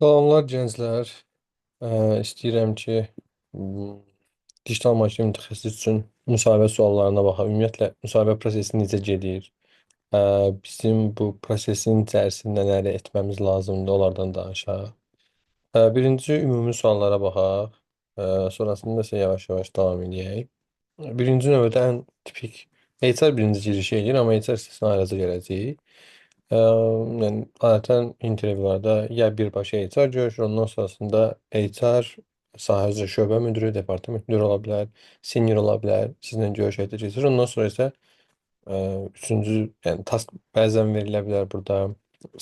Salamlar gənclər. İstəyirəm ki, m, digital marketing mütəxəssis üçün müsahibə suallarına baxaq. Ümumiyyətlə, müsahibə prosesi necə gedir? Bizim bu prosesin içərisində nələr etməmiz lazımdır, onlardan danışaq. Birinci ümumi suallara baxaq. Sonrasında isə yavaş-yavaş davam edək. Birinci növbədə ən tipik HR birinci girişi eləyir, amma HR istisna aracı gələcək. Yəni adətən intervyularda ya birbaşa HR görüşür, ondan sonrasında HR sahə üzrə şöbə müdürü, departament müdürü ola bilər, senior ola bilər, sizlə görüş həyata keçirir. Ondan sonra isə üçüncü, yəni task bəzən verilə bilər burada.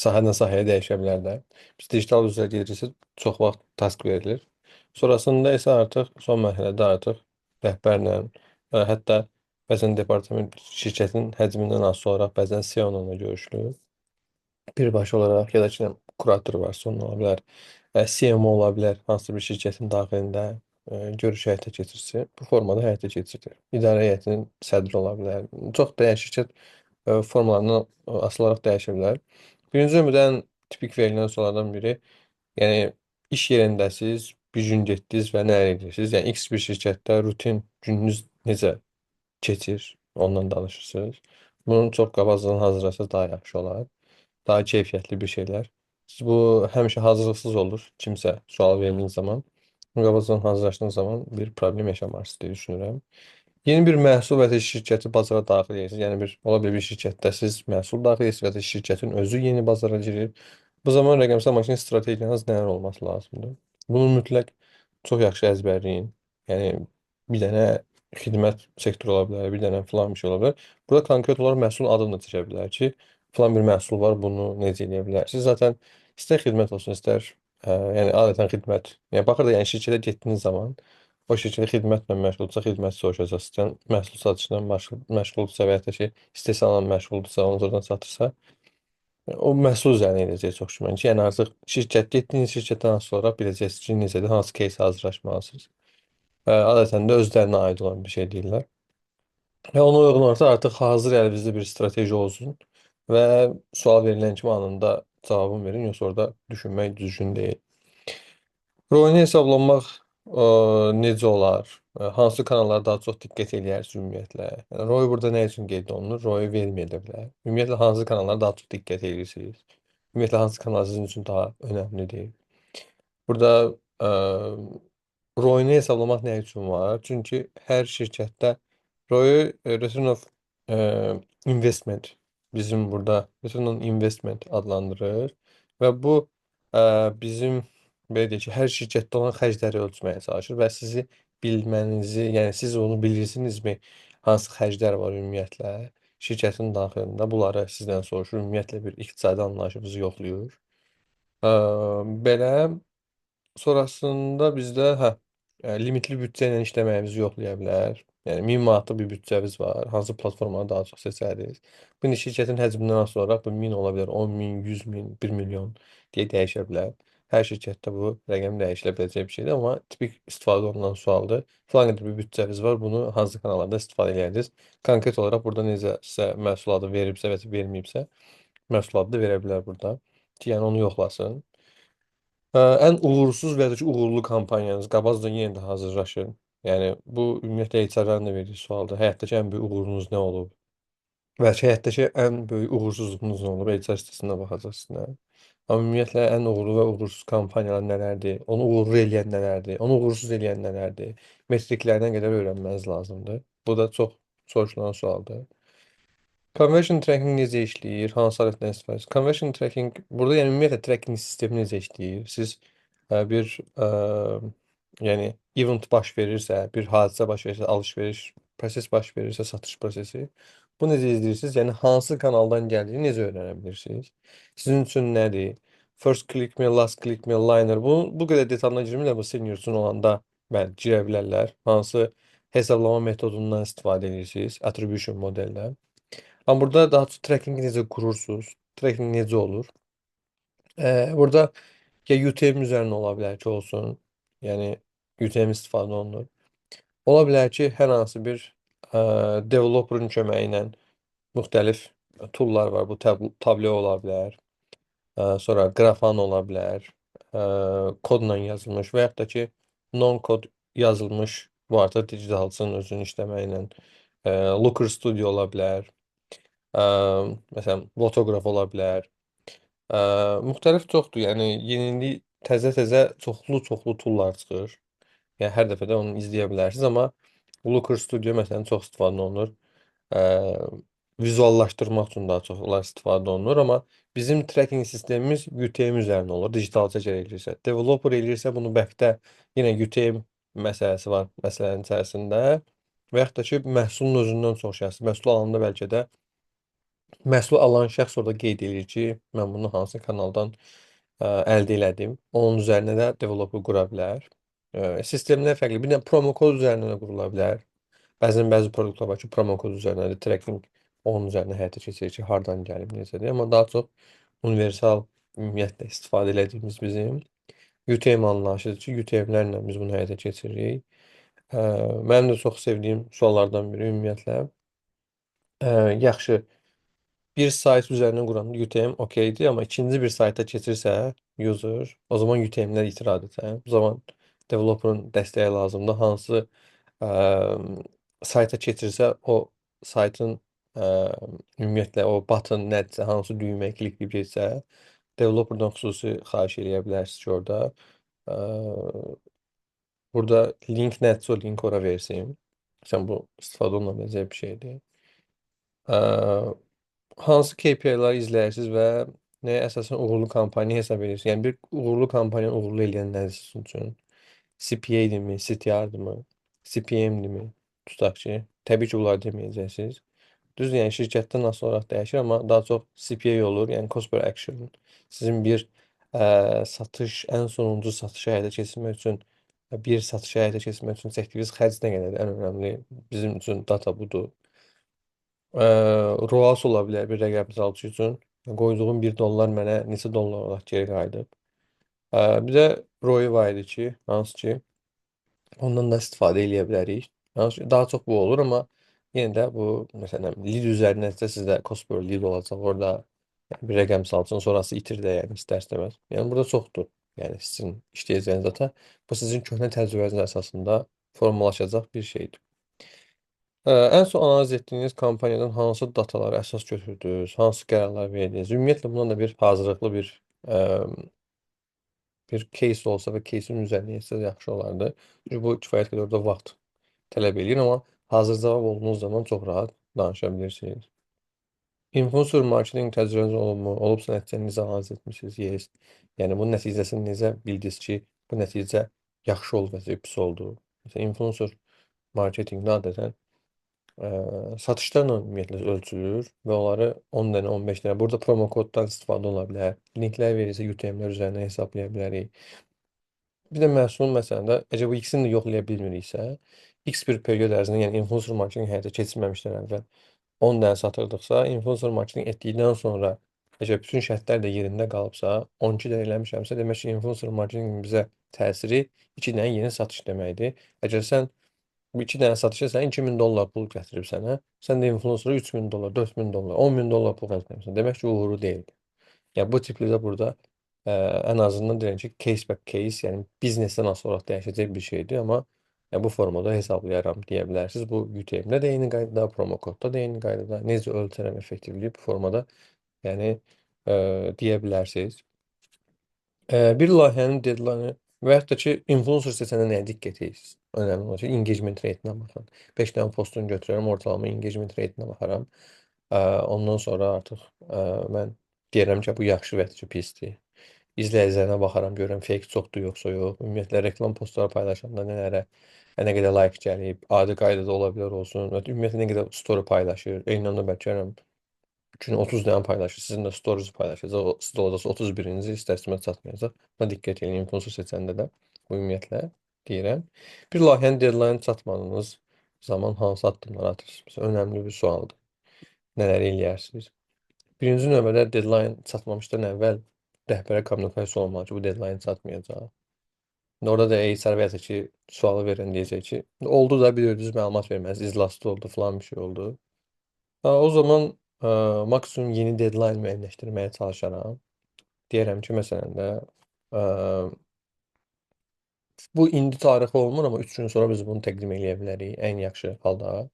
Sahədən sahəyə dəyişə bilər də. Biz digital üzrə gediriksə çox vaxt task verilir. Sonrasında isə artıq son mərhələdə artıq rəhbərlə, hətta bəzən departament şirkətin həcmindən asılı olaraq bəzən CEO-la da görüşülür. Birbaşa olaraq ya da ki, kurator varsa onun ola bilər, CMO ola bilər, hansısa bir şirkətin daxilində görüş həyata keçirsin. Bu formada həyata keçirilir. İdarə heyətinin sədri ola bilər. Çox dəyişik şirkət formalarından asılı olaraq dəyişə bilər. Birinci növbədə ən tipik verilən suallardan biri, yəni iş yerindəsiz, bir gün getdiniz və nə edirsiniz? Yəni X bir şirkətdə rutin gününüz necə keçir? Ondan danışırsınız. Bunu çox qabaqcadan hazırlasanız daha yaxşı olar. Daha keyfiyyətli bir şeylər. Siz bu həmişə hazırlıqsız olur kimsə sual verdiğiniz zaman. Qabaqcadan hazırlaşdığınız zaman bir problem yaşamarsınız diye düşünürəm. Yeni bir məhsul və ya şirkəti bazara daxil edirsiniz. Yəni bir ola bilər bir şirkətdə siz məhsul daxil edirsiniz və ya şirkətin özü yeni bazara girir. Bu zaman rəqəmsal marketinq strategiyanız nələr olması lazımdır? Bunu mütləq çox yaxşı əzbərləyin. Yəni bir dənə xidmət sektoru ola bilər, bir dənə filan bir şey ola bilər. Burada konkret olaraq məhsul adını da çəkə bilər ki, filan bir məhsul var, bunu necə edə bilərsiniz? Zaten istər xidmət olsun, istər yəni adətən xidmət. Yəni baxır da yəni şirkətə getdiyiniz zaman o şirkətə xidmətlə məşğuldursa xidmət soruşacaqsınız. Yəni məhsul satışından məşğuldursa və ya da ki, istehsalla məşğuldursa, onu oradan satırsa, o məhsul üzərinə eləyəcək çox güman ki, yəni artıq getdiyiniz şirkətdən asılı olaraq biləcəksiniz ki, necədir, hansı case hazırlaşmalısınız. Adətən də özlərinə aid olan bir şey deyirlər. Və ona uyğun olaraq artıq hazır əlinizdə bir strateji olsun və sual verilən kimi anında cavabını verin, yoxsa orada düşünmək düzgün deyil. Rol hesablamaq necə olar? Hansı kanallara daha çox diqqət eləyərsiniz ümumiyyətlə? Yəni ROI burada nə üçün qeyd olunur? ROI verməyə də bilər. Ümumiyyətlə hansı kanallara daha çox diqqət eləyirsiniz? Ümumiyyətlə hansı kanal sizin üçün daha önəmlidir? Burada ROI-ni hesablamaq nə üçün var? Çünki hər şirkətdə ROI Return of e, Investment bizim burada Return on Investment adlandırır və bu bizim belə deyək ki, hər şirkətdə olan xərcləri ölçməyə çalışır və sizi bilmənizi, yəni siz onu bilirsinizmi, hansı xərclər var ümumiyyətlə şirkətin daxilində, bunları sizdən soruşur, ümumiyyətlə bir iqtisadi anlayışınızı yoxlayır. Belə sonrasında bizdə limitli büdcə ilə işləməyimizi yoxlaya bilər. Yəni 1000 manatlıq bir büdcəmiz var. Hansı platformanı daha çox seçərik? Bu şirkətin həcmindən asılı olaraq bu 1000 ola bilər, 10 min, 100 min, 1 milyon deyə dəyişə bilər. Hər şirkətdə bu rəqəm dəyişilə biləcək bir şeydir, amma tipik istifadə olunan sualdır. Filan qədər bir büdcəmiz var, bunu hansı kanallarda istifadə edəcəksiniz? Konkret olaraq burada necə sizə məhsul adı veribsə və ya verməyibsə, məhsul adı da verə bilər burada. Ki, yəni onu yoxlasın. Ən uğursuz və ya da ki, uğurlu kampaniyanız qabaqcadan yenə də hazırlaşın. Yəni bu ümumiyyətlə HR-ların da verdiyi sualdır. Həyatdakı ən böyük uğurunuz nə olub? Və ki, həyatdakı ən böyük uğursuzluğunuz nə olub? HR sitəsində baxacaqsınız. Amma ümumiyyətlə ən uğurlu və uğursuz kampaniyalar nələrdir? Onu uğurlu eləyən nələrdir? Onu uğursuz eləyən nələrdir? Metriklərinə qədər öyrənməniz lazımdır. Bu da çox soruşulan sualdır. Conversion tracking necə işləyir? Hansı alətdən istifadə edirsiniz? Conversion tracking burada yəni ümumiyyətlə tracking sistemi necə işləyir? Siz bir yəni event baş verirsə, bir hadisə baş verirsə, alış-veriş proses baş verirsə, satış prosesi, bu necə izləyirsiniz? Yəni hansı kanaldan gəldiyini necə öyrənə bilirsiniz? Sizin üçün nədir? First click mi, last click mi, liner? Bu qədər detalına girmirlər, bu senior üçün olanda bəli, girə bilərlər. Hansı hesablama metodundan istifadə edirsiniz? Attribution modellə. Amma burada daha çox tracking necə qurursunuz? Tracking necə olur? Burada ya UTM üzərinə ola bilər ki, olsun. Yəni UTM istifadə olunur. Ola bilər ki, hər hansı bir developerın köməyi ilə müxtəlif tool'lar var. Bu Tableau ola bilər. Sonra Grafana ola bilər. kodla yazılmış və yaxud da ki, non-kod yazılmış varsa digitalçının özünün işləməklə. Looker Studio ola bilər. Ə, Məsələn, Photograph ola bilər. Müxtəlif çoxdur. Yəni yenilik təzə-təzə çoxlu-çoxlu toollar çıxır. Yəni hər dəfə də onu izləyə bilərsiniz, amma Looker Studio məsələn çox istifadə olunur. Eee, Vizuallaşdırmaq üçün daha çoxlar istifadə olunur, amma bizim tracking sistemimiz UTM üzərinə olur, digital çəkər eləyirsə. Developer eləyirsə bunu bəlkə yenə UTM məsələsi var məsələnin içərisində və yaxud da ki, məhsulun özündən soruşarsınız. Məhsul alanda bəlkə də məhsul alan şəxs orada qeyd eləyir ki, mən bunu hansı kanaldan əldə elədim. Onun üzərinə də developer qura bilər. Sistemlər fərqli. Bir də promo kod üzərinə də qurula bilər. Bəzi produktlar var ki, promo kod üzərinədir. Tracking onun üzərinə həyata keçirir ki, hardan gəlib, necədir. Amma daha çox universal ümumiyyətlə istifadə elədiyimiz bizim UTM anlayışıdır ki, UTM-lərlə biz bunu həyata keçiririk. Mənim də çox sevdiyim suallardan biri ümumiyyətlə. Yaxşı, bir sayt üzərinə quranda UTM okeydir, amma ikinci bir sayta keçirsə user, o zaman UTM-lər itiraz edir. Bu zaman developerın dəstəyi lazımdır. Hansı ə, sayta keçirsə o saytın ə, ümumiyyətlə o button nədirsə, hansı düyməyə klikləyib getsə, developerdan xüsusi xahiş eləyə bilərsiniz ki, orada ə, burada link nədirsə o link ora versin. Sən bu istifadə oluna biləcək bir şeydir. Ə, Hansı KPI-lər izləyirsiniz və nəyə əsasən uğurlu kampaniya hesab edirsiniz? Yəni bir uğurlu kampaniyanı uğurlu eləyən nədir sizin üçün? CPA-dirmi, CTR-dırmı, CPM-dirmi? Tutaq ki, təbii ki, bunları deməyəcəksiniz. Düzdür, yəni şirkətdən asılı olaraq dəyişir, amma daha çox CPA olur, yəni cost per action. Sizin bir satış, ən sonuncu satışı həyata keçirmək üçün, bir satışı həyata keçirmək üçün çəkdiyiniz xərc nə qədərdir? Ən önəmli bizim üçün data budur. ROAS ola bilər bir rəqəmsalçı üçün. Qoyduğum $1 mənə neçə dollar olaraq geri qayıdıb. Bir də ROI var idi ki, hansı ki, ondan da istifadə eləyə bilərik. Hansı ki, daha çox bu olur, amma yenə də bu, məsələn, lead üzərinəsə sizdə cost per lead olacaq. Orada yəni, bir rəqəmsalçının sonrası itir də, yəni istər-istəməz. Yəni burada çoxdur. Yəni sizin işləyəcəyiniz data bu sizin köhnə təcrübəniz əsasında formalaşacaq bir şeydir. Ən son analiz etdiyiniz kampaniyadan hansı datalara əsas götürdünüz? Hansı qərarlar verdiniz? Ümumiyyətlə bundan da bir hazırlıqlı bir case olsa və case'in üzərinə yetsəz yaxşı olardı. Çünki bu kifayət qədər orada vaxt tələb eləyir, amma hazır cavab olduğunuz zaman çox rahat danışa bilirsiniz. Influencer marketinq təcrübəniz olubmu? Olubsa nəticəni necə analiz etmisiniz? Yes. Yəni bunun nəticəsini necə bildiniz ki, bu nəticə yaxşı oldu və ya pis oldu? Məsələn, influencer marketinqdə adətən satışlarla ümumiyyətlə ölçülür və onları 10 dənə, 15 dənə. Burada promo koddan istifadə ola bilər. Linklər verirsə UTM-lər üzərindən hesablaya bilərik. Bir də məhsulun məsələndə, əgər bu ikisini də yoxlaya bilmiriksə, X bir period ərzində, yəni influencer marketinq həyata keçirməmişdən əvvəl 10 dənə satırdıqsa, influencer marketinq etdikdən sonra əgər bütün şərtlər də yerində qalıbsa, 12 dənə eləmişəmsə, demək ki, influencer marketinqin bizə təsiri 2 dənə yeni satış deməkdir. Əgər sən bu 2 dənə satışa sən $2000 pul gətirib sənə, sən də influencera $3000, $4000, $10.000 pul xərcləmisən. Demək ki, uğurlu deyil. Yəni bu tipli də burada ən azından deyirəm ki, case by case, yəni biznesdən asılı olaraq dəyişəcək bir şeydir, amma bu formada hesablayaram deyə bilərsiniz. Bu UTM-də də eyni qaydada, promo kodda da eyni qaydada, necə ölçərəm effektivliyi bu formada, yəni deyə bilərsiniz. Bir layihənin deadline-ı və yaxud da ki, influencer seçəndə nəyə diqqət edirsiniz? Önəmli olan şey engagement rate-nə baxın. 5 dənə postunu götürərəm, ortalama engagement rate-nə baxaram. Ondan sonra artıq mən deyərəm ki, bu yaxşı və ya ki, pisdir. İzləyicilərinə baxaram, görürəm fake çoxdur yoxsa yox. Ümumiyyətlə reklam postları paylaşanda nələrə, nə qədər like gəlib, adi qaydada ola bilər olsun. Ümumiyyətlə nə qədər story paylaşır. Eyni anda bəlkə gün 30 dənə paylaşır. Sizin də stories paylaşacaq. Siz də olacaqsa 31-ci istər-istəməz çatmayacaq. Buna diqqət edin influencer seçəndə də. Bu ümumiyyətlə deyirəm. Bir layihənin deadline çatmadığınız zaman hansı addımlar atırsınız? Məsələn, önəmli bir sualdır. Nələr eləyərsiniz? Birinci növbədə deadline çatmamışdan əvvəl rəhbərə kommunikasiya olmalı ki, bu deadline çatmayacaq. Orada da HR və ya ki, sualı verən deyəcək ki, oldu da bir düz məlumat verməlisiniz, izlaslı oldu, falan bir şey oldu. O zaman maksimum yeni deadline müəyyənləşdirməyə çalışaram. Deyərəm ki, məsələn də Ə, Bu indi tarixi olmur, amma 3 gün sonra biz bunu təqdim eləyə bilərik ən yaxşı halda.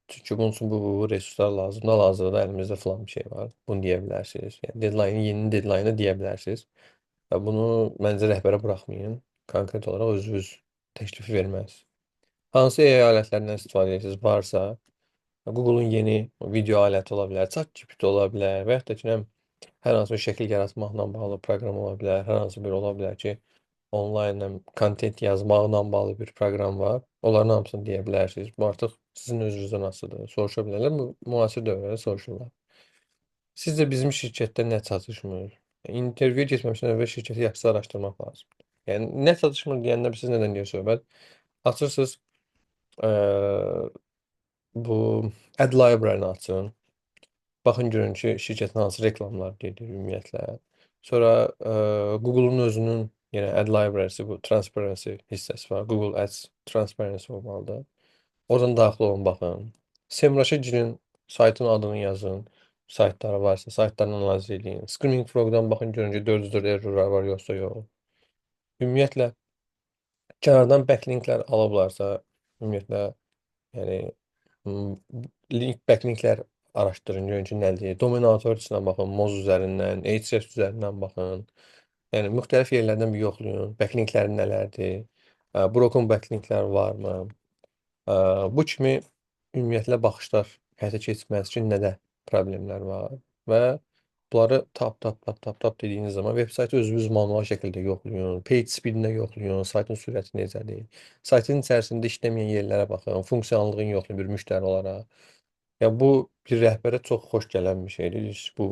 Çünki bunun üçün bu resurslar lazımdır. Hal-hazırda əlimizdə filan bir şey var. Bunu deyə bilərsiniz. Yəni deadline, yeni deadline deyə bilərsiniz. Və bunu məncə rəhbərə buraxmayın. Konkret olaraq özünüz təklifi verməz. Hansı AI alətlərindən istifadə edirsiniz? Varsa, Google'un yeni video aləti ola bilər, ChatGPT ola bilər və yaxud da ki, nə bilim, hər hansı bir şəkil yaratmaqla bağlı proqram ola bilər, hər hansı bir ola bilər ki, onlayn kontent yazmaqla bağlı bir proqram var. Onların hamısını deyə bilərsiniz. Bu artıq sizin özünüzdən asılıdır. Soruşa bilərlər. Müasir dövrdə soruşurlar. Sizcə bizim şirkətdə nə çatışmır? İntervyuya getməmişdən əvvəl şirkəti yaxşı araşdırmaq lazımdır. Yəni nə çatışmır deyəndə siz nədən gedir söhbət? Açırsınız, eee, bu Ad Library-ni açın. Baxın görün ki, şirkətin hansı reklamlar gedir ümumiyyətlə. Sonra Google'un özünün yenə Ad Library-si, bu Transparency hissəsi var. Google Ads Transparency olmalıdır. Oradan daxil olun, baxın. SEMrush'a girin, saytın adını yazın. Saytları varsa saytlarını analiz edin. Screaming Frog'dan baxın görün ki, 404 errorlar var yoxsa yox. Ümumiyyətlə kənardan backlinklər alıblarsa, ümumiyyətlə yəni Hmm, link backlinklər araşdırın, görün ki, nədir. Domain authority-sinə baxın, Moz üzərindən, Ahrefs üzərindən baxın. Yəni müxtəlif yerlərdən bir yoxlayın. Backlinkləri nələrdir? Broken backlinklər varmı? Bu kimi ümumiyyətlə baxışlar həyata keçirməsi üçün nədə problemlər var və bunları tap dediyiniz zaman veb saytı özünüz manual şəkildə yoxlayın, page speed-nə yoxlayın, saytın sürəti necədir, saytın içərisində işləməyən yerlərə baxın, funksiyonallığını yoxlayın bir müştəri olaraq. Ya bu bir rəhbərə çox xoş gələn bir şeydir. Bu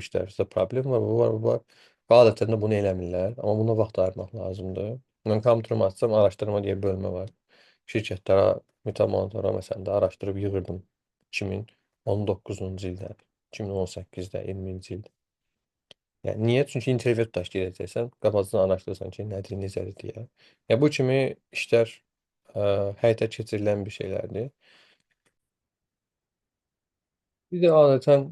işlərinizdə problem var, bu var, bu var. Və adətən də bunu eləmirlər, amma buna vaxt ayırmaq lazımdır. Mən kompüterimi açsam, araşdırma deyə bölmə var. Şirkətlərə, Meta Monitora məsələn də araşdırıb yığırdım 2019-cu ildə, 2018-də, 20-ci ildə. Yəni niyə? Çünki intervyu tutaq gedəcəksən, qabaqcadan araşdırırsan ki, nədir, necədir deyə. Ya bu kimi işlər həyata keçirilən bir şeylərdir. Bir də adətən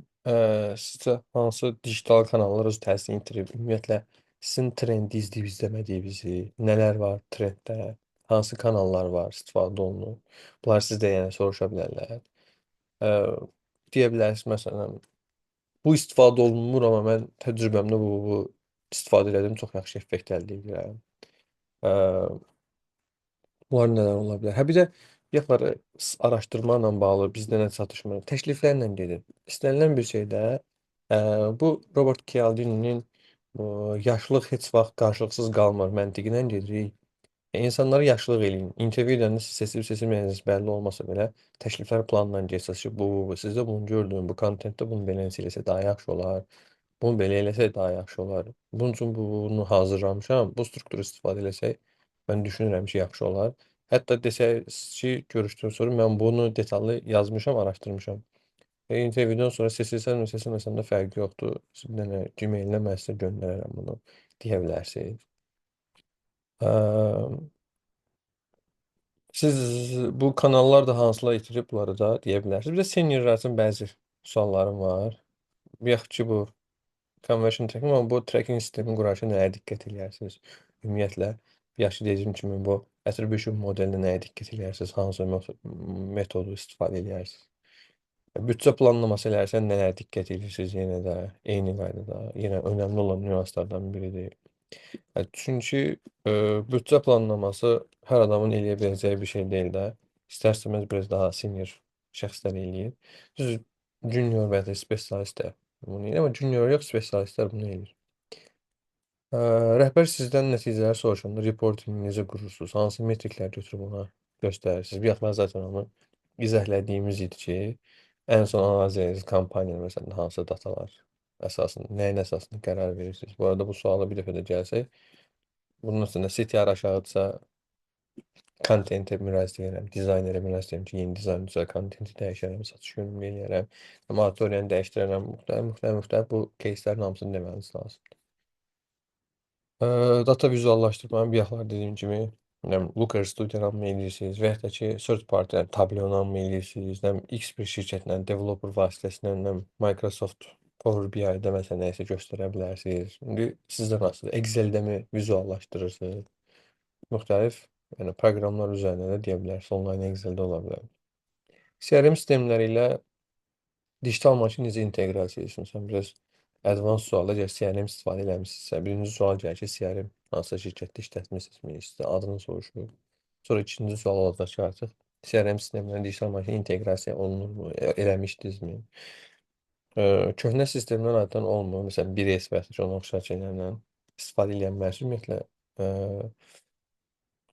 sizcə hansı digital kanallar öz təsirini itirir? Ümumiyyətlə sizin trendi izləyib izləmədiyinizi, nələr var trenddə, hansı kanallar var, istifadə olunur? Bunlar sizdə yəni soruşa bilərlər. Ə, Deyə bilərsiniz məsələn, bu istifadə olunmur, amma mən təcrübəmdə bu istifadə elədim, çox yaxşı effekt əldə edirəm. Ə, Bunlar nələr ola bilər? Hə, bir də yaxları araşdırma ilə bağlı bizdə nə çatışmır? Təkliflərlə gedir. İstənilən bir şeydə bu Robert Cialdini'nin yaşlılıq heç vaxt qarşılıqsız qalmır məntiqinə gedirik. İnsanlara yaxşılıq eləyin. Intervyu edəndə siz seçilməyiniz bəlli olmasa belə təkliflər planla getsəz ki, sizdə bunu gördüm, bu kontentdə bunu belə eləsə daha yaxşı olar. Bunu belə eləsək daha yaxşı olar. Bunun üçün bunu hazırlamışam. Bu strukturu istifadə eləsək mən düşünürəm ki, yaxşı olar. Hətta desəz ki, görüşdən sonra mən bunu detallı yazmışam, araşdırmışam. İntervyudan sonra seçilsəm, seçilməsəm də fərqi yoxdur. Siz bir dənə Gmail-nə mən sizə göndərərəm bunu deyə bilərsiniz. Ə, Siz bu kanallar da hansılar itirib bunları da deyə bilərsiniz. Bir də seniorlar üçün bəzi suallarım var. Yaxud ki, bu conversion tracking, amma bu tracking sistemi qurarkən nəyə diqqət eləyərsiniz? Ümumiyyətlə, yaxşı dediyim kimi bu attribution modelinə nəyə diqqət eləyərsiniz? Hansı metodu istifadə eləyərsiniz? Büdcə planlaması elərsəm nələrə diqqət edirsiniz yenə də eyni qaydada. Yenə önəmli olan nüanslardan biridir. Çünki büdcə planlaması hər adamın eləyə biləcəyi bir şey deyil də. İstər-istəməz biraz daha senior şəxslər eləyir. Düz junior və ya spesialist də bunu eləyir, amma junior yox, spesialistlər bunu eləyir. Rəhbər sizdən nəticələr soruşanda reportingi necə qurursunuz? Hansı metriklər götürüb ona göstərirsiniz? Bir yaxlar zaten onu izah elədiyimiz idi ki, ən son analiz edirsiniz kampaniyanın məsələn hansı datalar əsasında, nəyin əsasında qərar verirsiniz? Bu arada bu suala bir dəfə də gəlsək, bunun üstündə CTR aşağıdırsa kontentə müraciət edirəm, dizaynerə müraciət edirəm ki, yeni dizayn üzrə kontenti dəyişərəm, satış yönümü eləyərəm, auditoriyanı dəyişdirərəm, müxtəlif bu кейslərin hamısını deməniz lazım. Data vizuallaşdırmanın bir yaxlar dediyim kimi, nə bilim, Looker Studio-dan mı eləyirsiniz və yaxud da ki, third party, yəni Tableau-dan mı eləyirsiniz, nə bilim, X bir şirkətlə, developer vasitəsilə, nə bilim, Microsoft Power BI'də məsələn nəyisə göstərə bilərsiniz. İndi sizdə nasıl? Excel-də mi vizuallaşdırırsınız? Müxtəlif yəni proqramlar üzərində də deyə bilərsiniz. Onlayn Excel-də ola bilər. CRM sistemləri ilə digital maşın necə inteqrasiya edirsən? Sən biraz advanced sual əgər CRM istifadə eləmisinizsə, birinci sual gəlir ki, CRM hansısa şirkətdə işlətmisinizmi? Sizə adını soruşur. Sonra ikinci sual olacaq ki, artıq CRM sistemləri digital maşına inteqrasiya olunurmu? Eləmişdinizmi? Köhnə sistemlər adətən olmur. Məsələn, 1S və ya ona oxşar şeylərlə istifadə edən məhsul ümumiyyətlə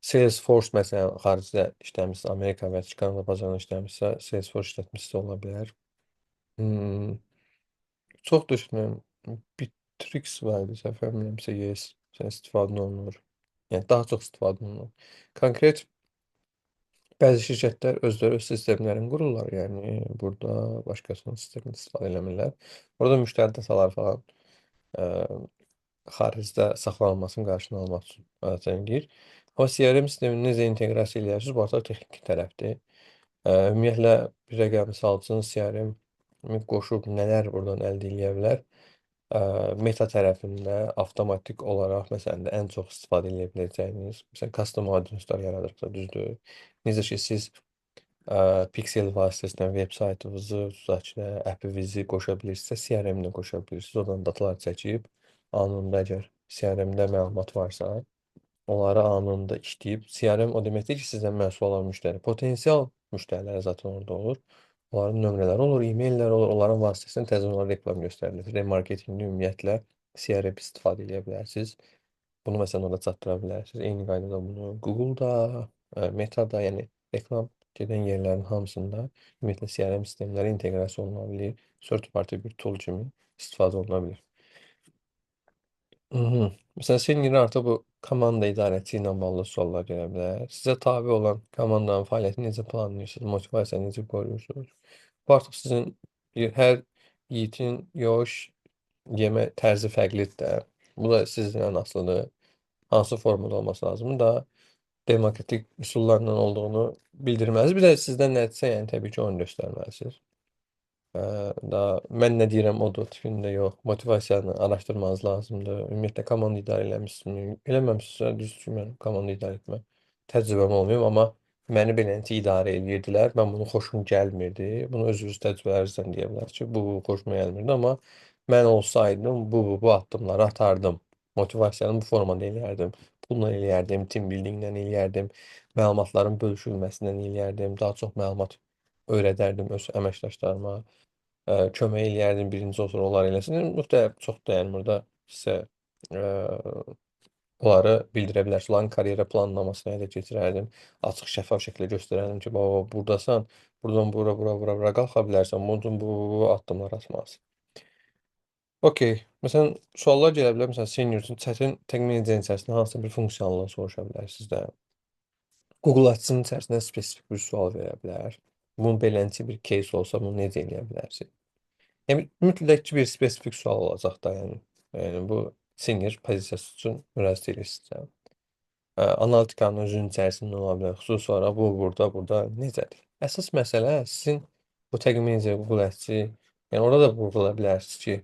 Salesforce məsələn xaricdə işləmişsə, Amerika və ya Kanada bazarında işləmişsə, Salesforce işlətmişsə ola bilər. Hmm, çox düşünürəm. Bitrix var idi, səhv eləmirəmsə, yes. Sən istifadə olunur. Yəni daha çox istifadə olunur. Konkret bəzi şirkətlər özləri öz sistemlərini qururlar. Yəni burada başqasının sistemini istifadə eləmirlər. Orada müştəri dataları falan ə, xaricdə saxlanılmasının qarşısını almaq üçün adətən eləyir. Amma CRM sistemini necə inteqrasiya eləyərsiniz, bu artıq texniki tərəfdir. Ümumiyyətlə bir rəqəm misal üçün CRM-i qoşub nələr buradan əldə eləyə bilər? Meta tərəfində avtomatik olaraq məsələn də ən çox istifadə eləyə biləcəyiniz, məsələn, custom audienslər yaradırsınız, düzdür? Necə ki, siz Pixel vasitəsilə veb saytınızı, tutaq ki, appinizi qoşa bilirsinizsə, CRM-də qoşa bilirsiniz. Oradan datalar çəkib, anında əgər CRM-də məlumat varsa, onları anında işləyib, CRM o deməkdir ki, sizdən məhsul alan müştəri, potensial müştərilər zaten orada olur. Onların nömrələri olur, e-mailləri olur, onların vasitəsilə tez onlara reklam göstərilir. Remarketinqdə ümumiyyətlə CRM istifadə edə bilərsiniz. Bunu məsələn orada çatdıra bilərsiniz. Eyni qaydada bunu Google-da, Meta-da, yəni reklam gedən yerlərin hamısında ümumiyyətlə CRM sistemləri inteqrasiya oluna bilir. Third party bir tool kimi istifadə oluna bilir. Mhm. Məsələn, senior artıq bu komanda idarəçi ilə bağlı suallar gələ bilər. Sizə tabe olan komandanın fəaliyyətini necə planlayırsınız, motivasiyanı necə qoruyursunuz? Bu artıq sizin hər yiğitin yoş yemə tərzi fərqlidir də. Bu da sizdən asılıdır. Hansı formada olması lazımdır da demokratik üsullarla olduğunu bildirməlisiniz. Bir də sizdən nədirsə, yəni təbii ki, onu göstərməlisiniz. Da mən nə deyirəm odur tipində yox. Motivasiyanı araşdırmanız lazımdır. Ümumiyyətlə komanda idarə eləmisiniz? Eləməmisinizsə düzdür ki, mən komanda idarə etmə təcrübəm olmayıb, amma məni beləncə idarə eləyirdilər. Mən bunu xoşum gəlmirdi. Bunu özünüz təcrübələrinizdən deyə bilərsiniz ki, bu xoşuma gəlmirdi, amma mən olsaydım bu addımları atardım. Motivasiyanı bu formada eləyərdim. Bununla eləyərdim, team buildinglə eləyərdim, məlumatların bölüşülməsindən eləyərdim, daha çox məlumat öyrədərdim öz əməkdaşlarıma. Kömək eləyərdim birinci olsun, onlar eləsin. Müxtəlif çoxdur, yəni burada sizə onları bildirə bilərsiniz. Onların karyera planlamasını həyata keçirərdim. Açıq, şəffaf şəkildə göstərərdim ki, baba burdasan, buradan bura qalxa bilərsən. Bunun bu addımlar atmalısın. Okey. Məsələn, suallar gələ bilər. Məsələn, senior üçün çətin təqdim edəcəyin içərisində hansısa bir funksiyanlığı soruşa bilərsiniz də. Google Ads-ın içərisində spesifik bir sual verə bilər. Bunun beləncə bir case olsa, bunu necə eləyə bilərsiniz? Yəni mütləq ki, bir spesifik sual olacaq da, yəni. Yəni bu senior pozisiyası üçün müraciət edirsinizsə. Analitikanın özünün içərisində ola bilər. Xüsusi olaraq bu burada necədir? Əsas məsələ sizin bu təqdim edəcək Google Ads-i, yəni orada da vurğulaya bilərsiniz ki,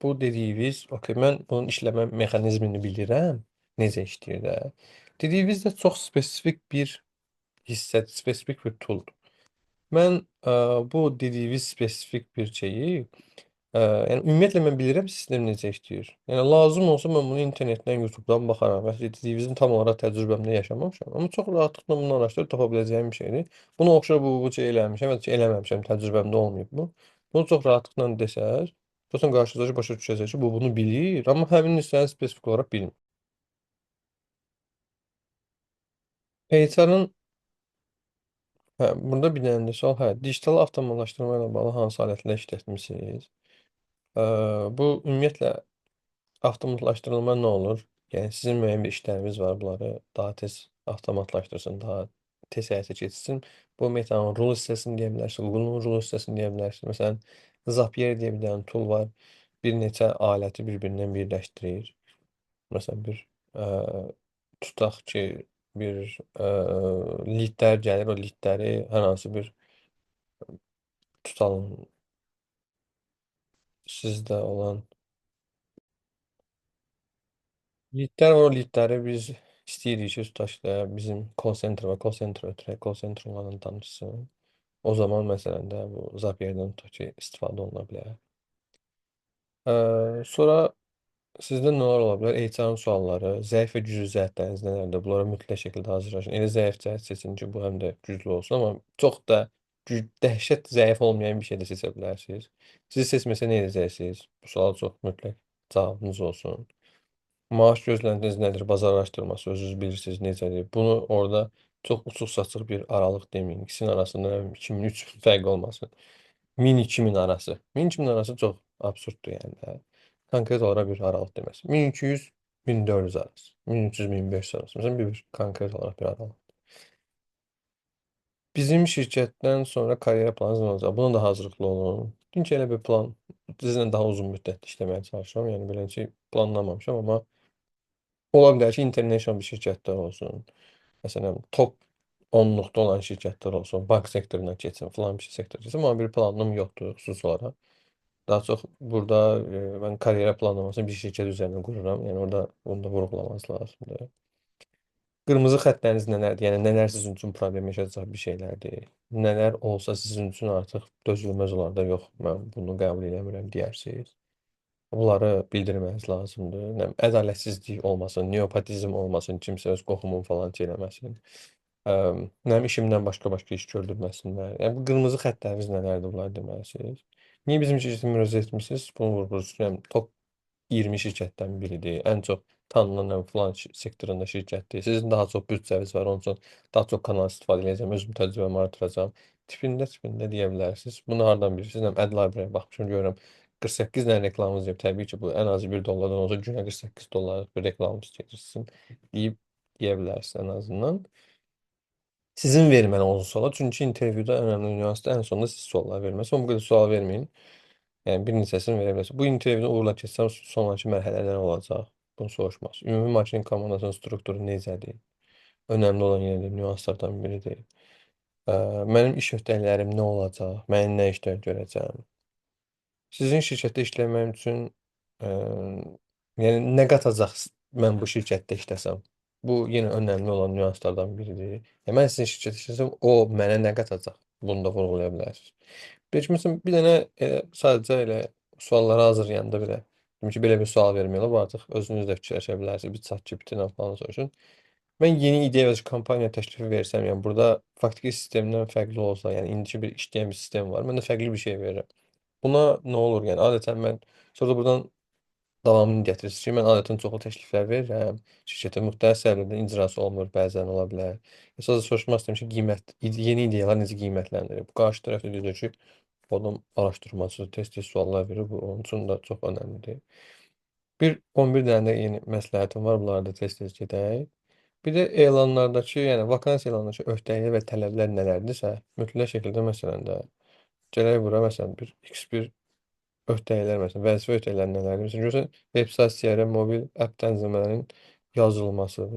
bu dediyiniz, okey, mən bunun işləmə mexanizmini bilirəm, necə işləyir də. Dediyiniz də çox spesifik bir hissə, spesifik bir tooldur. Mən bu dediyiniz spesifik bir şeyi, yəni ümumiyyətlə mən bilirəm sistem necə işləyir. Yəni lazım olsa mən bunu internetdən, YouTube-dan baxaram. Bəlkə dediyinizin tam olaraq təcrübəmdə yaşamamışam, amma çox rahatlıqla bunu araşdırıb tapa biləcəyim bir şeydir. Buna oxşar bu şey eləmişəm, ya da ki, eləməmişəm, təcrübəmdə olmayıb bu. Bunu çox rahatlıqla desəz, zaten qarşınızdakı başa düşəcək ki, bu bunu bilir, amma həmin hissəni spesifik olaraq bilmir. HR-ın burada bir dənə də sual, digital avtomatlaşdırma ilə bağlı hansı alətlər işlətmisiniz? Bu ümumiyyətlə avtomatlaşdırılma nə olur? Yəni sizin müəyyən bir işləriniz var, bunları daha tez avtomatlaşdırsın, daha tez həyata keçsin. Bu Metanın rul hissəsini deyə bilərsiniz, Google-un rul hissəsini deyə bilərsiniz. Məsələn, Zapier deyə bir dənə tool var. Bir neçə aləti bir-birindən birləşdirir. Məsələn, tutaq ki, bir leadlər gəlir, o leadləri hər hansı bir tutalım sizdə olan leadlər var. O leadləri biz istəyirik ki, tutaq ki, bizim call center və call center ötürək, call center onlarla danışsın. O zaman məsələn də bu Zapier'dən tutaq ki, istifadə oluna bilər. Sonra sizdə nələr ola bilər? HR-ın sualları, zəif və güclü cəhətləriniz nələrdir? Bunlara mütləq şəkildə hazırlaşın. Elə zəif cəhət seçin ki, bu həm də güclü olsun, amma çox da dəhşət zəif olmayan bir şey də seçə bilərsiniz. Sizi seçməsə nə edəcəksiniz? Bu suala çox mütləq cavabınız olsun. Maaş gözləntiniz nədir? Bazar araşdırması özünüz bilirsiniz necədir. Bunu orada çox uçuq-saçıq bir aralıq deməyin. İkisinin arasında 2000-3000 fərq olmasın. 1000-2000 arası. 1000-2000 arası çox absurddur yəni də. Konkret olaraq bir aralıq deməsin. 1200-1400 arası. 1300-1500 arası. Məsələn, bir konkret olaraq bir aralıq. Bizim şirkətdən sonra karyera planınız nə olacaq? Buna da hazırlıqlı olun. Çünki elə bir plan, sizinlə daha uzun müddətli işləməyə çalışıram. Yəni belə ki, planlamamışam, amma ola bilər ki, international bir şirkətlər olsun. Məsələn, top 10-luqda olan şirkətlər olsun, bank sektoruna keçsin, filan bir şey sektor keçsin. Amma bir planım yoxdur xüsusi olaraq. Daha çox burada mən karyera planlamasını bir şirkət üzərinə qururam. Yəni orada bunu da vurğulamaq lazımdır. Qırmızı xəttləriniz nələrdir? Yəni nələr sizin üçün problem yaşayacaq bir şeylərdir? Nələr olsa sizin üçün artıq dözülməz olar da, yox, mən bunu qəbul eləmirəm deyərsiniz. Bunları bildirməniz lazımdır. Nə bilim, ədalətsizlik olmasın, neopotizm olmasın, kimsə öz qohumun falan eləməsin. Nə bilim, işimdən başqa iş gördürməsinlər. Yəni bu qırmızı xəttləriniz nələrdir, bunları deməlisiniz. Niyə bizim şirkətə müraciət etmisiniz? Bunu vurğulayırsınız. Yəni top 20 şirkətdən biridir. Ən çox tanınan filan sektorunda şirkətdir. Sizin daha çox büdcəniz var, onun üçün daha çox kanal istifadə edəcəm, özüm təcrübəmi artıracağam. Tipində deyə bilərsiniz. Bunu hardan bilirsiniz? Həm AdLibrary baxmışam, görürəm 48 dənə reklamınız var. Təbii ki, bu ən azı $1 olsa günə 48 dollar bir reklam istəyirsin deyib deyə bilərsiniz ən azından. Sizin verməniniz suala. Çünki intervyuda ən önəmli nüansda ən sonunda siz suallar verməlisiniz. Amma bu qədər sual verməyin. Yəni bir neçəsini verə bilərsiniz. Bu intervyunu uğurla keçsəm sonrakı mərhələlər nə olacaq? Bunu soruşmaq. Ümumi marketinq komandasının strukturu necədir? Önəmli olan yenə də nüanslardan biridir. Mənim iş öhdəliklərim nə olacaq? Mən nə işlər görəcəm? Sizin şirkətdə işləməyim üçün ə, yəni nə qatacaq mən bu şirkətdə işləsəm? Bu yenə önəmli olan nüanslardan biridir. Yəni mən sizin şirkətdə işləsəm, o mənə nə qatacaq? Bunu da vurğulaya bilərsiniz. Bir ki, məsələn, bir dənə sadəcə elə sualları hazırlayanda belə dedim ki, belə bir sual vermək olar. Bu artıq özünüz də fikirləşə bilərsiniz. Bir ChatGPT-dən falan soruşun. Mən yeni ideya və kampaniya təklifi versəm, yəni burada faktiki sistemdən fərqli olsa, yəni indiki bir işləyən bir sistem var. Mən də fərqli bir şey verirəm. Buna nə olur? Yəni adətən mən sonra buradan davamını gətirirsiniz ki, mən adətən çoxlu təkliflər verirəm. Şirkətə müxtəlif səbəblərdən icrası olmur, bəzən ola bilər. Sadəcə soruşmaq istəyirəm ki, yeni ideyalar necə qiymətləndirir? Bu qarşı tərəfdə deyir ki, bu adam araşdırmacıdır, tez-tez suallar verir. Bu onun üçün də çox önəmlidir. 11 dənə də yeni məsləhətim var, bunları da tez-tez gedək. Bir də elanlardakı, yəni vakansiya elanındakı öhdəliklər və tələblər nələrdirsə, mütləq şəkildə məsələn də gərək bura məsələn bir X1 öhdəliklər, məsələn vəzifə öhdəlikləri nələrdir? Məsələn görürsən, veb-sayt, CRM, mobil app tənzimləmələrinin yazılması,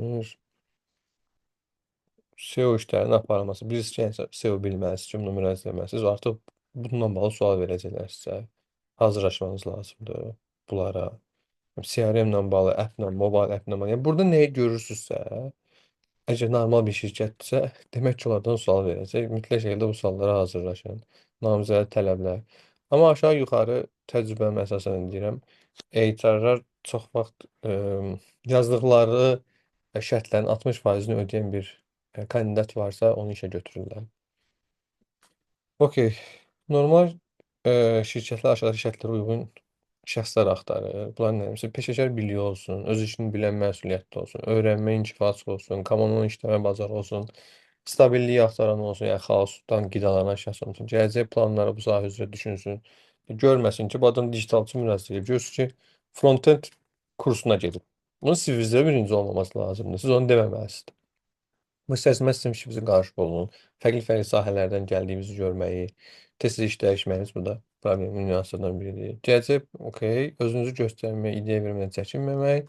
SEO işlərinin aparılması. Bilirsiniz ki, yəni SEO bilməlisiniz, kimlə müraciət etməlisiniz. Artıq bununla bağlı sual verəcəklər sizə. Hazırlaşmanız lazımdır bunlara. CRM-lə bağlı, applə, mobil applə bağlı. Yəni burada nəyi görürsünüzsə, əgər normal bir şirkətdirsə, demək ki, onlardan sual verəcək. Mütləq şəkildə bu suallara hazırlaşın. Namizədə tələblər. Amma aşağı-yuxarı təcrübəmə əsasən deyirəm, HR-lar çox vaxt yazdıqları şərtlərin 60%-ni ödəyən bir kandidat varsa, onu işə götürürlər. Okey. Normal şirkətlər aşağıdakı şərtlərə uyğun şəxslər axtarır. Bunlar nə isə peşəkar biliyi olsun, öz işini bilən məsuliyyətli olsun, öyrənmə inkifası olsun, komandanın işləmə bacarığı olsun, stabilliyi axtaran olsun, yəni xaosdan qidalanan şəxs olsun, gələcək planları bu sahə üzrə düşünsün. Görməsin ki, bu adam digitalçı müraciət edib. Görürsün ki, front-end kursuna gedib. Bunun CV-də birinci olmaması lazımdır. Siz onu deməməlisiniz. Bu istəsəz ki, bizi qarşı olun. Fərqli-fərqli sahələrdən gəldiyimizi görməyi, tez-tez iş dəyişməyiniz bu da problemin nüanslarından biridir. Gələcək, okey, özünüzü göstərməyə, ideya verməyə çəkinməmək,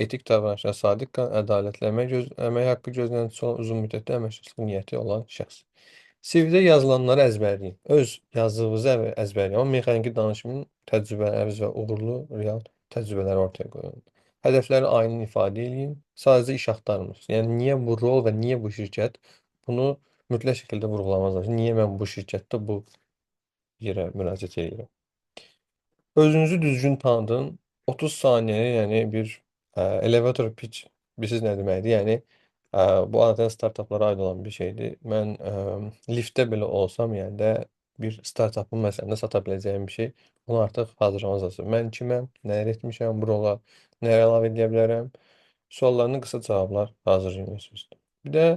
etik davranışlara sadiq qalın, ədalətli əmək haqqı gözlənti olan uzun müddətli əməkdaşlıq niyyəti olan şəxs. CV-də yazılanları əzbərləyin. Öz yazdığınızı əzbərləyin. Amma mexaniki danışmayın, təcrübələriniz və uğurlu real təcrübələri ortaya qoyun. Hədəfləri ayın ifadə edin. Sadəcə iş axtarmır. Yəni niyə bu rol və niyə bu şirkət bunu mütləq şəkildə vurğulamanız lazım. Niyə mən bu şirkətdə bu yerə müraciət edirəm? Özünüzü düzgün tanıdın. 30 saniyəyə, yəni bir elevator pitch bilirsiniz nə deməkdir? Yəni bu adətən startaplara aid olan bir şeydir. Mən liftdə belə olsam, yəni də bir startapın məsələn sata biləcəyim bir şey, onu artıq hazırlamaq lazım. Mən kiməm, nələr etmişəm, bu rola nələr əlavə edə bilərəm? Suallarına qısa cavablar hazırlayırsınız. Bir də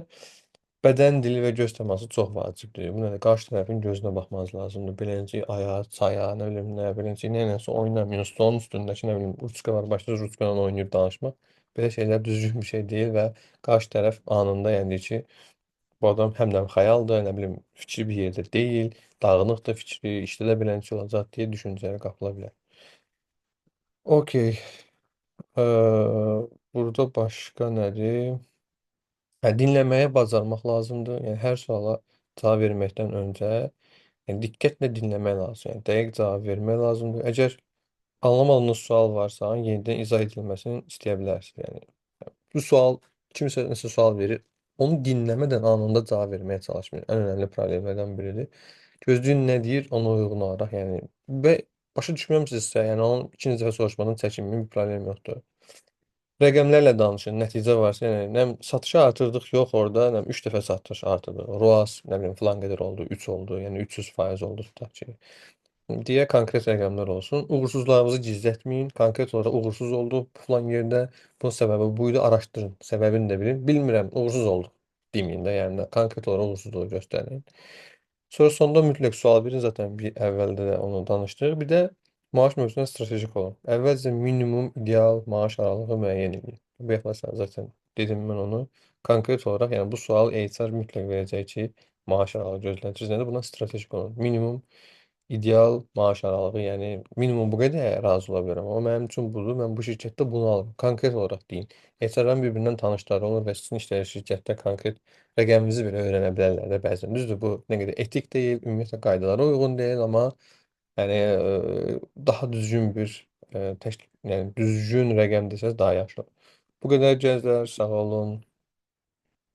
bədən dili və göz təması çox vacibdir. Bu nədir? Qarşı tərəfin gözünə baxmanız lazımdır. Beləncə aya, çaya, nə bilim nə, beləncə nə iləsə oynamıyor. Stolun üstündəki nə bilim ruçka var, başlayır ruçka ilə oynayır danışmaq. Belə şeylər düzgün bir şey deyil və qarşı tərəf anında yəni deyir ki, bu adam həmdən xəyaldır, nə bilim fikri bir yerdə deyil, dağınıqdır fikri, işdə də beləncə olacaq deyə düşüncəyə qapıla bilər. Okey. Burada başqa nədir? Hə, dinləməyi bacarmaq lazımdır. Yəni hər suala cavab verməkdən öncə yəni diqqətlə dinləmək lazım. Yəni dəqiq cavab vermək lazımdır. Əgər anlamadığınız sual varsa, yenidən izah edilməsini istəyə bilərsiniz. Yəni bu sual kimsə nəsə sual verir, onu dinləmədən anında cavab verməyə çalışmayın. Ən önəmli problemlərdən biridir. Gözləyin nə deyir, ona uyğun olaraq, yəni və başa düşməmisinizsə, yəni onun ikinci dəfə soruşmadan çəkinməyin, bir problem yoxdur. Rəqəmlərlə danışın, nəticə varsa, yəni nə bilim, satışı artırdıq, yox orada, nə bilim 3 dəfə satış artırdıq. ROAS nə bilim filan qədər oldu, 3 oldu, yəni 300% oldu tutaq ki. Deyə konkret rəqəmlər olsun. Uğursuzluğunuzu gizlətməyin. Konkret olaraq uğursuz olduq bu filan yerdə. Bunun səbəbi bu idi, araşdırın. Səbəbini də bilin. Bilmirəm, uğursuz olduq deməyin də, yəni konkret olaraq uğursuzluğu göstərin. Sonra sonda mütləq sual verin. Zaten bir əvvəldə də onu danışdıq. Bir də maaş mövzusunda stratejik olun. Əvvəlcə minimum ideal maaş aralığı müəyyən edin. Bu yaxlaşıqlar zaten dedim mən onu. Konkret olaraq, yəni bu sual HR mütləq verəcək ki, maaş aralığı gözlənirsiniz. Nədir? Buna stratejik olun. Minimum ideal maaş aralığı, yəni minimum bu qədər razı ola bilərəm. Amma mənim üçün budur. Mən bu şirkətdə bunu alıram. Konkret olaraq deyin. HR-ların bir-birindən tanışları olur və sizin işləyən şirkətdə konkret rəqəminizi belə öyrənə bilərlər də bəzən. Düzdür, bu nə qədər etik deyil, ümumiyyətlə qaydalara uyğun deyil, amma yəni daha düzgün bir yəni düzgün rəqəm desəz daha yaxşı olar. Bu qədər gənclər, sağ olun.